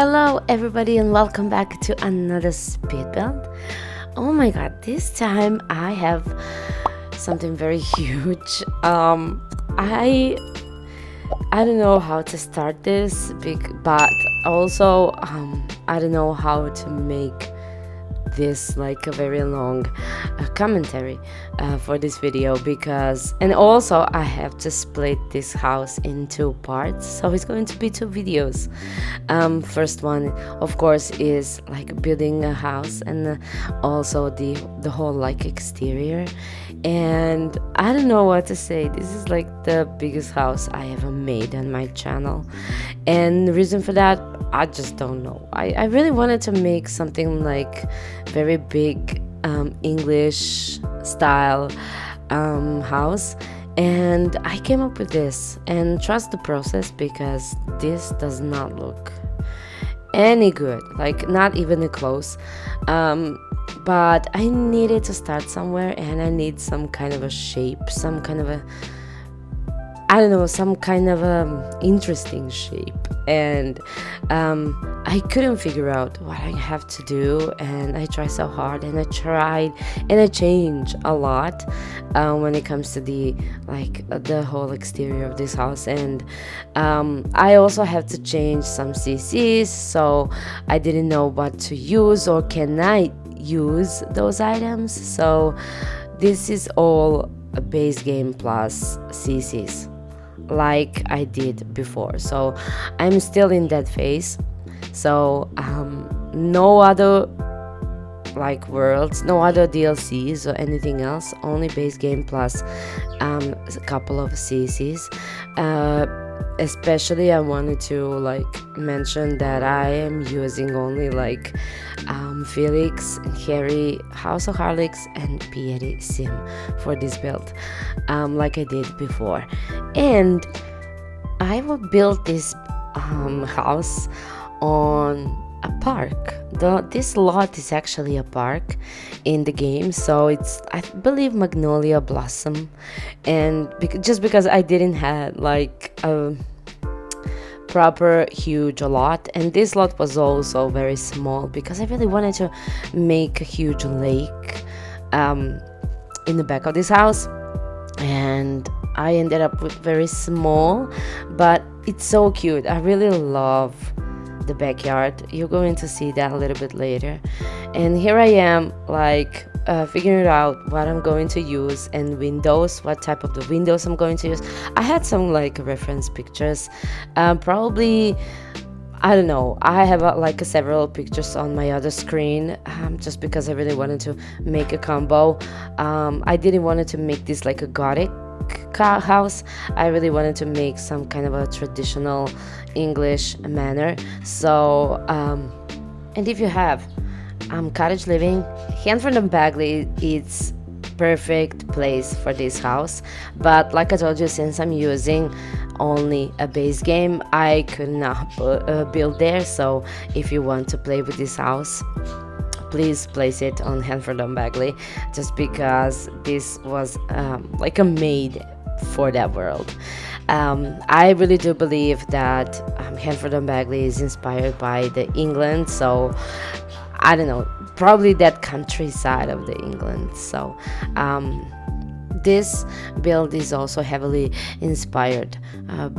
Hello everybody and welcome back to another speed build. Oh my god, this time I have something very huge. I don't know how to start this but also I don't know how to make this like a very long commentary for this video, because and also I have to split this house in two parts, so it's going to be two videos. First one of course is like building a house, and also the whole like exterior. And I don't know what to say, this is like the biggest house I ever made on my channel, and the reason for that, I just don't know. I really wanted to make something like very big English style house, and I came up with this, and trust the process because this does not look any good, like not even close. But I needed to start somewhere, and I need some kind of a shape, some kind of a, I don't know, some kind of a interesting shape. And I couldn't figure out what I have to do, and I tried so hard, and I tried and I changed a lot when it comes to the whole exterior of this house. And I also have to change some CCs, so I didn't know what to use, or can I use those items. So this is all a base game plus CCs like I did before, so I'm still in that phase. So no other like worlds, no other DLCs or anything else, only base game plus a couple of CCs. Especially I wanted to like mention that I am using only like Felix, Harry, House of Harlex, and Pieri Sim for this build, like I did before. And I will build this house on a park. This lot is actually a park in the game, so it's, I believe, Magnolia Blossom. And just because I didn't have like a proper huge lot, and this lot was also very small because I really wanted to make a huge lake in the back of this house, and I ended up with very small, but it's so cute. I really love the backyard. You're going to see that a little bit later. And here I am like figuring out what I'm going to use, and windows, what type of the windows I'm going to use. I had some like reference pictures, probably, I don't know, I have like several pictures on my other screen, just because I really wanted to make a combo. I didn't want to make this like a gothic house. I really wanted to make some kind of a traditional English manor. So and if you have cottage living, Hanford and Bagley, it's perfect place for this house. But like I told you, since I'm using only a base game, I could not build there. So if you want to play with this house, please place it on Hanford and Bagley, just because this was like a made for that world. I really do believe that Hanford and Bagley is inspired by the England, so I don't know, probably that countryside of the England. So this build is also heavily inspired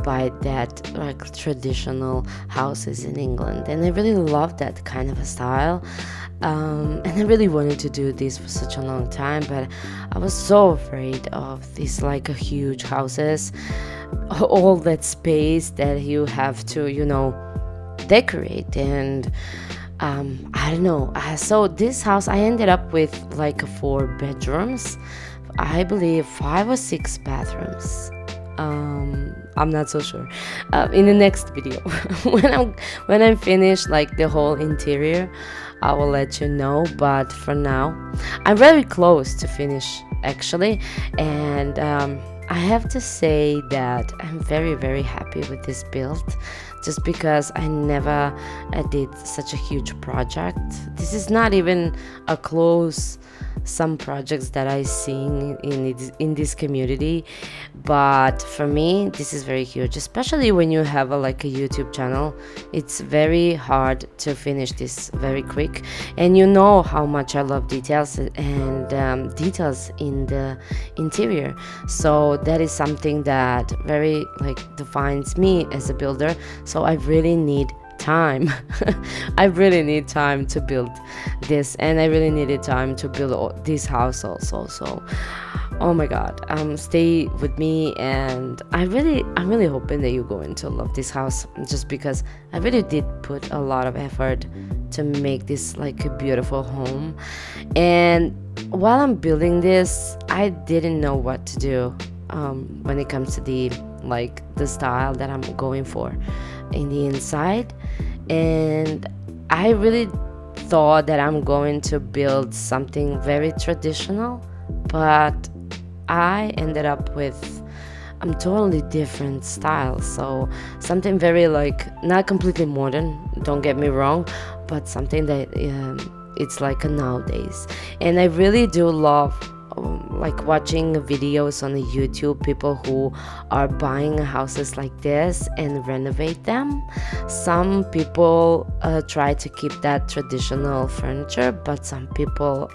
by that like traditional houses in England, and I really love that kind of a style. And I really wanted to do this for such a long time, but I was so afraid of these like huge houses, all that space that you have to, you know, decorate. And I don't know, so this house I ended up with like 4 bedrooms, I believe 5 or 6 bathrooms. I'm not so sure. In the next video when I'm finished like the whole interior, I will let you know. But for now, I'm very close to finish actually, and I have to say that I'm very, very happy with this build, just because I never did such a huge project. This is not even a close some projects that I seen in this community, but for me this is very huge, especially when you have like a YouTube channel. It's very hard to finish this very quick, and you know how much I love details and details in the interior. So that is something that very like defines me as a builder. So I really need time. I really need time to build this, and I really needed time to build this house also. So oh my god, stay with me, and I'm really hoping that you're going to love this house, just because I really did put a lot of effort to make this like a beautiful home. And while I'm building this, I didn't know what to do when it comes to the style that I'm going for in the inside. And I really thought that I'm going to build something very traditional, but I ended up with totally different style. So something very like not completely modern, don't get me wrong, but something that it's like a nowadays. And I really do love like watching videos on the YouTube, people who are buying houses like this and renovate them. Some people try to keep that traditional furniture, but some people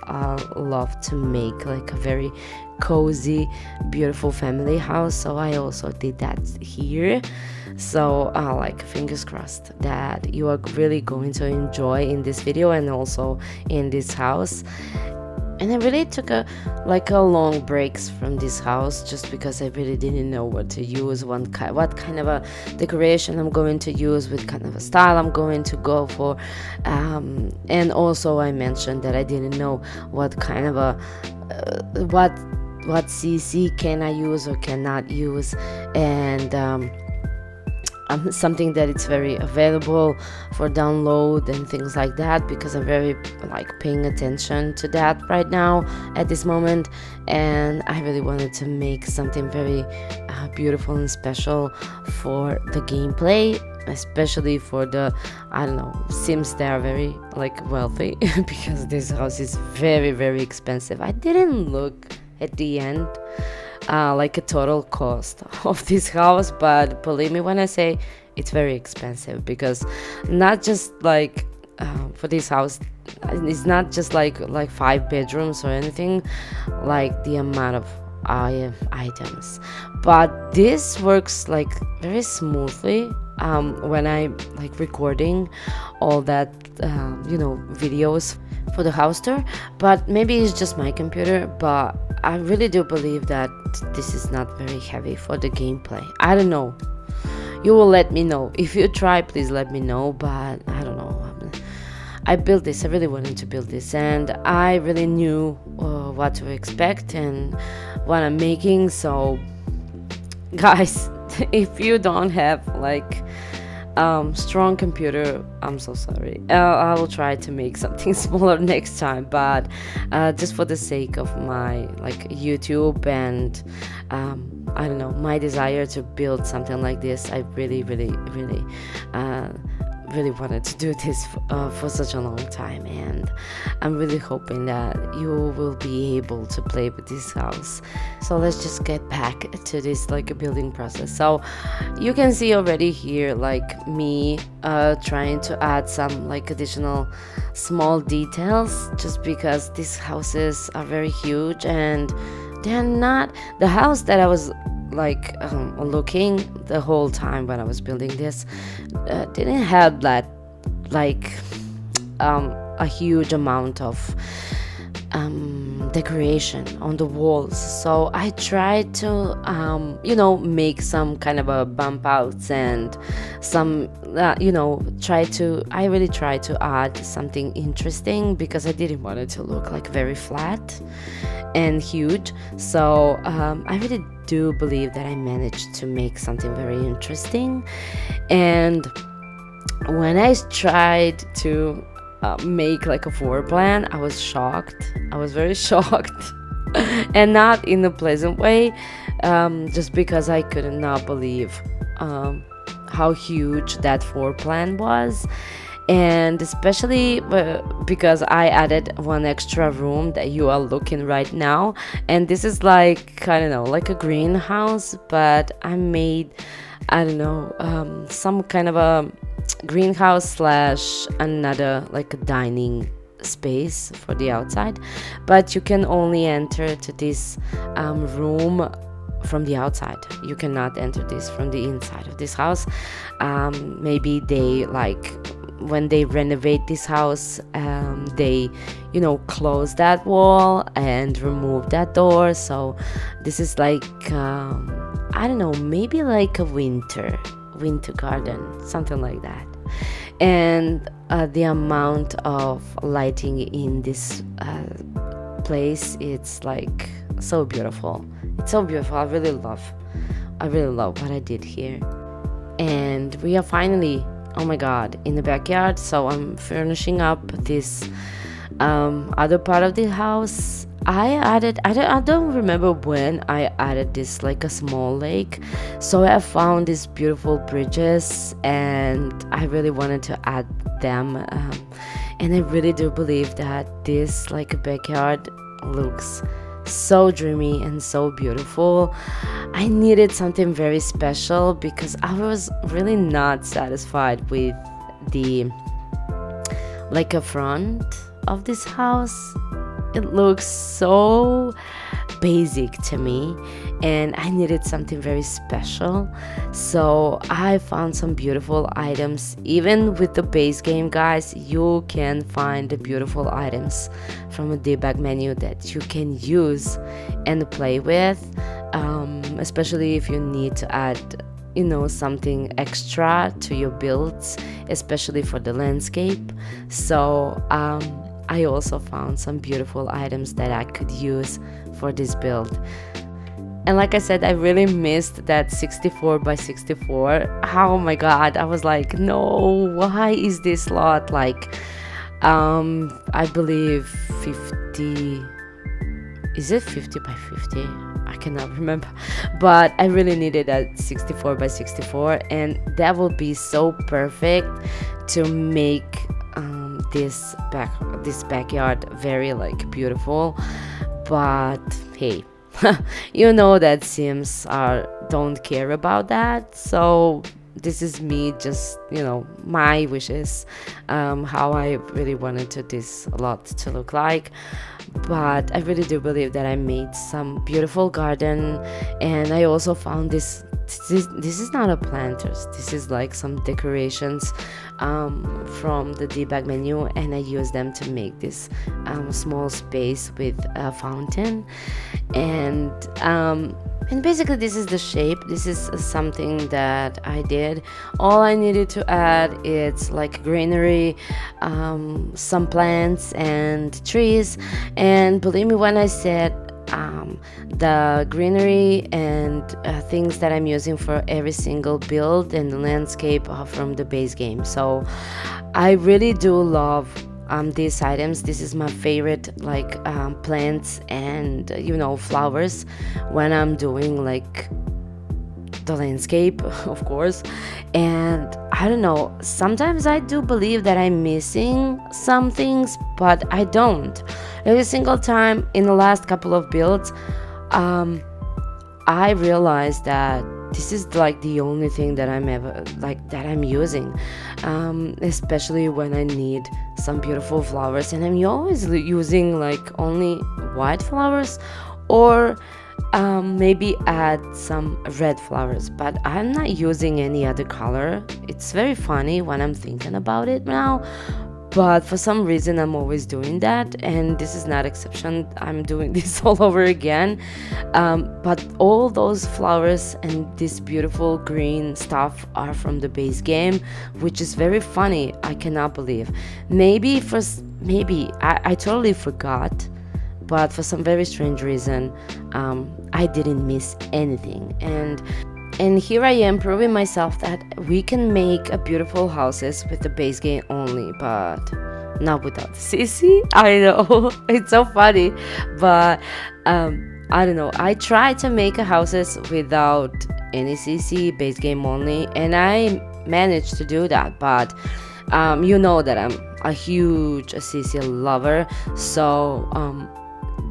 love to make like a very cozy, beautiful family house. So I also did that here. So like fingers crossed that you are really going to enjoy in this video and also in this house. And I really took a long breaks from this house, just because I really didn't know what to use, what kind of a decoration I'm going to use, what kind of a style I'm going to go for. And also I mentioned that I didn't know what kind of a what CC can I use or cannot use, and something that it's very available for download and things like that, because I'm very like paying attention to that right now at this moment. And I really wanted to make something very beautiful and special for the gameplay, especially for the Sims that are very like wealthy because this house is very, very expensive. I didn't look at the end like a total cost of this house, but believe me when I say it's very expensive, because not just like for this house, it's not just like 5 bedrooms or anything, like the amount of items, but this works like very smoothly when I like recording all that videos for the house tour. But maybe it's just my computer, but I really do believe that this is not very heavy for the gameplay. I don't know, you will let me know if you try, please let me know, but I don't know. I built this, I really wanted to build this, and I really knew what to expect and what I'm making. So guys, if you don't have like strong computer, I'm so sorry. I will try to make something smaller next time, but just for the sake of my like YouTube and I don't know, my desire to build something like this, I really wanted to do this for such a long time, and I'm really hoping that you will be able to play with this house. So let's just get back to this like a building process. So you can see already here like me trying to add some like additional small details, just because these houses are very huge, and they're not the house that I was like looking the whole time when I was building this didn't have that like a huge amount of decoration on the walls. So I tried to make some kind of a bump outs and some I really tried to add something interesting, because I didn't want it to look like very flat and huge. So I really do believe that I managed to make something very interesting. And when I tried to make like a floor plan, I was shocked. I was very shocked, and not in a pleasant way, just because I could not believe how huge that floor plan was. And especially because I added one extra room that you are looking right now, and this is like, I don't know, like a greenhouse, but I made, I don't know, some kind of a greenhouse slash another like a dining space for the outside, but you can only enter to this room from the outside. You cannot enter this from the inside of this house. Maybe they like, when they renovate this house, they, you know, close that wall and remove that door. So this is like, I don't know, maybe like a winter garden, something like that. And the amount of lighting in this place, it's like so beautiful. It's so beautiful. I really love what I did here. And we are finally, oh my god, in the backyard. So I'm finishing up this other part of the house. I don't remember when I added this like a small lake, so I found these beautiful bridges and I really wanted to add them, and I really do believe that this like backyard looks so dreamy and so beautiful. I needed something very special because I was really not satisfied with the like a front of this house. It looks so basic to me and I needed something very special. So I found some beautiful items. Even with the base game, guys, you can find the beautiful items from a debug menu that you can use and play with, especially if you need to add, you know, something extra to your builds, especially for the landscape. So I also found some beautiful items that I could use for this build. And like I said, I really missed that 64 by 64. Oh my god, I was like, no, why is this lot like, I believe 50, is it 50 by 50? I cannot remember, but I really needed that 64 by 64, and that will be so perfect to make this backyard very like beautiful. But hey, you know that Sims don't care about that, so this is me just, you know, my wishes, how I really wanted this lot to look like. But I really do believe that I made some beautiful garden, and I also found this is not a planters, this is like some decorations from the debug menu, and I use them to make this small space with a fountain. And basically this is the shape. This is something that I did. All I needed to add is like greenery, some plants and trees. And believe me when I said the greenery and things that I'm using for every single build and the landscape are from the base game. So I really do love these items. This is my favorite, like plants and you know, flowers when I'm doing like the landscape, of course. And I don't know, sometimes I do believe that I'm missing some things, but I don't. Every single time in the last couple of builds, I realized that this is like the only thing that I'm using, especially when I need some beautiful flowers, and I'm always using like only white flowers, or maybe add some red flowers, but I'm not using any other color. It's very funny when I'm thinking about it now, but for some reason I'm always doing that, and this is not exception. I'm doing this all over again. But all those flowers and this beautiful green stuff are from the base game, which is very funny. I cannot believe. Maybe I totally forgot, but for some very strange reason, I didn't miss anything. And here I am proving myself that we can make a beautiful houses with the base game only, but not without the CC. I know, it's so funny, but I don't know. I tried to make a houses without any CC, base game only, and I managed to do that, but You know that I'm a huge CC lover, so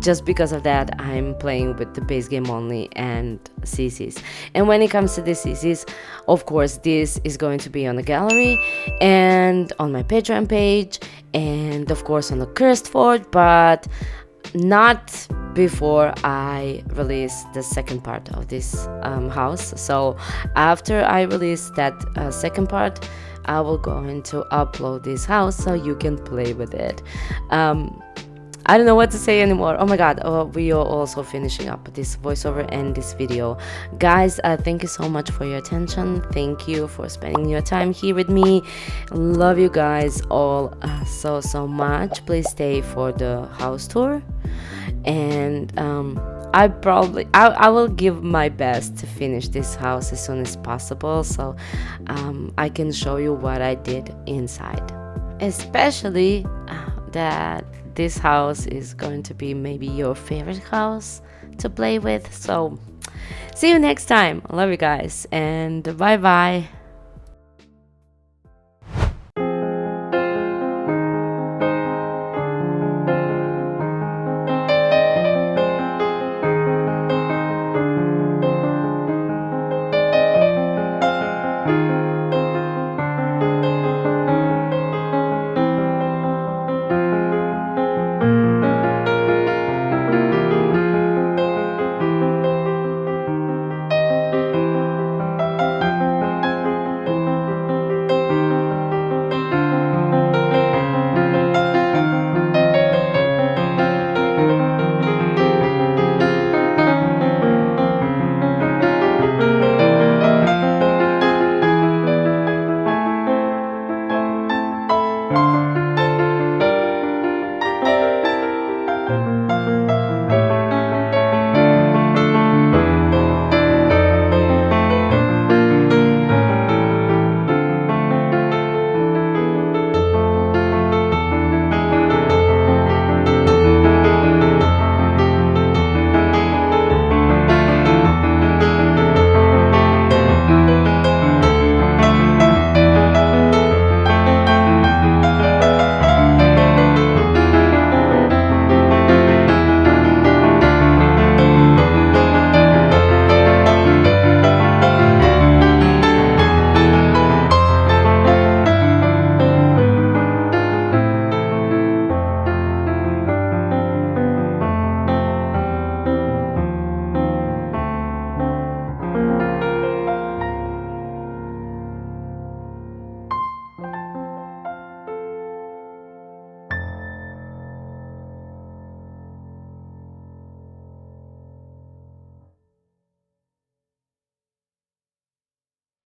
just because of that, I'm playing with the base game only and CCs. And when it comes to the CCs, of course, this is going to be on the gallery and on my Patreon page, and of course on the Cursed Fort, but not before I release the second part of this house. So after I release that second part, I will go into upload this house so you can play with it. I don't know what to say anymore. Oh my god, we are also finishing up this voiceover and this video. Guys, thank you so much for your attention. Thank you for spending your time here with me. Love you guys all so much. Please stay for the house tour. And I will give my best to finish this house as soon as possible, so I can show you what I did inside. Especially that this house is going to be maybe your favorite house to play with. So see you next time. I love you guys, and bye bye.